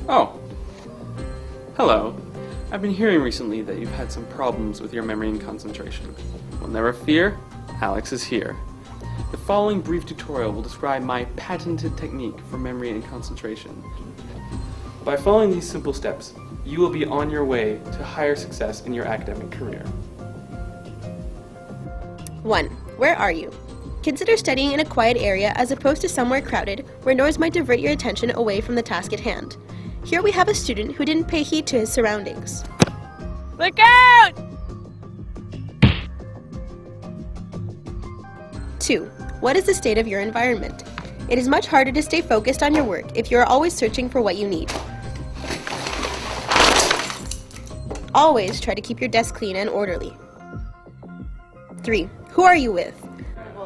Oh, hello. I've been hearing recently that you've had some problems with your memory and concentration. Well, never fear, Alex is here. The following brief tutorial will describe my patented technique for memory and concentration. By following these simple steps, you will be on your way to higher success in your academic career. 1. Where are you? Consider studying in a quiet area as opposed to somewhere crowded where noise might divert your attention away from the task at hand. Here we have a student who didn't pay heed to his surroundings. Look out! 2. What is the state of your environment? It is much harder to stay focused on your work if you are always searching for what you need. Always try to keep your desk clean and orderly. 3. Who are you with?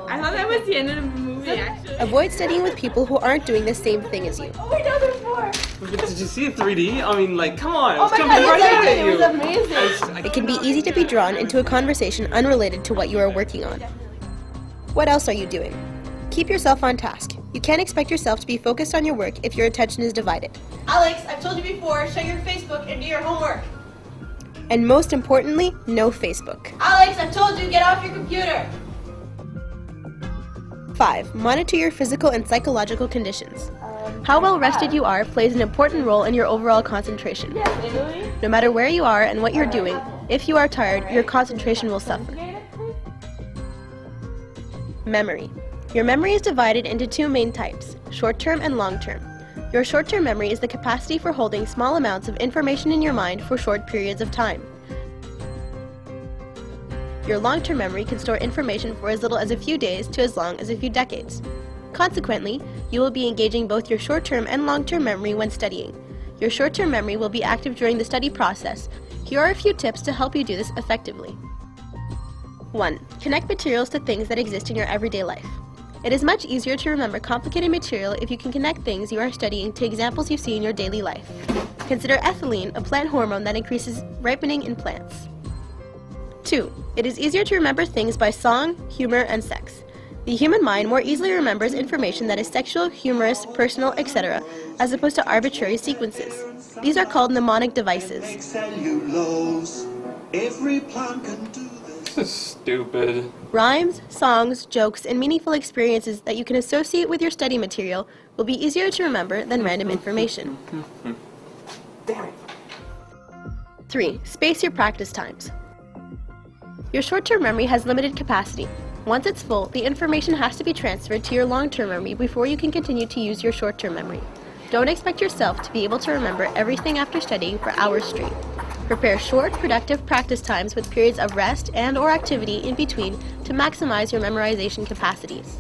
I thought that was the end of the movie, actually. Avoid studying with people who aren't doing the same thing as you. Oh, I know there's more! Did you see it 3D? I mean, like, come on! Oh my God, it was amazing! It can be easy to be drawn into a conversation unrelated to what you are working on. What else are you doing? Keep yourself on task. You can't expect yourself to be focused on your work if your attention is divided. Alex, I've told you before, shut your Facebook and do your homework. And most importantly, no Facebook. Alex, I've told you, get off your computer. 5. Monitor your physical and psychological conditions. How well rested you are plays an important role in your overall concentration. No matter where you are and what you're doing, if you are tired, your concentration will suffer. Memory. Your memory is divided into two main types, short-term and long-term. Your short-term memory is the capacity for holding small amounts of information in your mind for short periods of time. Your long-term memory can store information for as little as a few days to as long as a few decades. Consequently, you will be engaging both your short-term and long-term memory when studying. Your short-term memory will be active during the study process. Here are a few tips to help you do this effectively. 1. Connect materials to things that exist in your everyday life. It is much easier to remember complicated material if you can connect things you are studying to examples you see in your daily life. Consider ethylene, a plant hormone that increases ripening in plants. 2. It is easier to remember things by song, humor, and sex. The human mind more easily remembers information that is sexual, humorous, personal, etc., as opposed to arbitrary sequences. These are called mnemonic devices. Every plant can do this. Stupid. Rhymes, songs, jokes, and meaningful experiences that you can associate with your study material will be easier to remember than random information. 3. Space your practice times. Your short-term memory has limited capacity. Once it's full, the information has to be transferred to your long-term memory before you can continue to use your short-term memory. Don't expect yourself to be able to remember everything after studying for hours straight. Prepare short, productive practice times with periods of rest and/or activity in between to maximize your memorization capacities.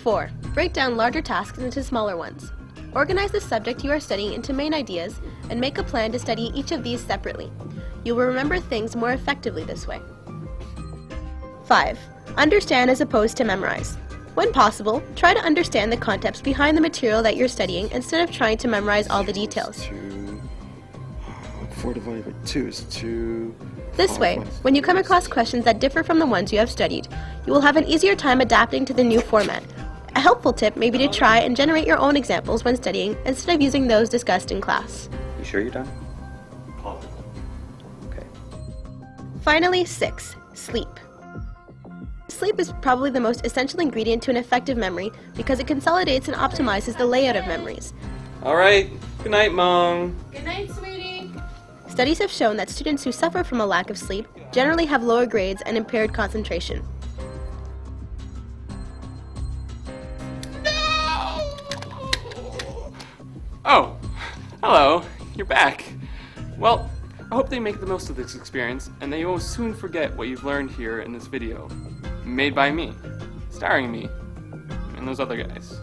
4. Break down larger tasks into smaller ones. Organize the subject you are studying into main ideas and make a plan to study each of these separately. You will remember things more effectively this way. 5. Understand as opposed to memorize. When possible, try to understand the concepts behind the material that you're studying instead of trying to memorize all the details. 4 divided by 2 is 2. This way, when you come across questions that differ from the ones you have studied, you will have an easier time adapting to the new format. A helpful tip may be to try and generate your own examples when studying instead of using those discussed in class. You sure you're done? Okay. Finally, 6. Sleep. Sleep is probably the most essential ingredient to an effective memory because it consolidates and optimizes the layout of memories. Alright, good night, Mom. Good night, sweetie. Studies have shown that students who suffer from a lack of sleep generally have lower grades and impaired concentration. Oh, hello, you're back. Well, I hope they make the most of this experience and that you will soon forget what you've learned here in this video. Made by me, starring me, and those other guys.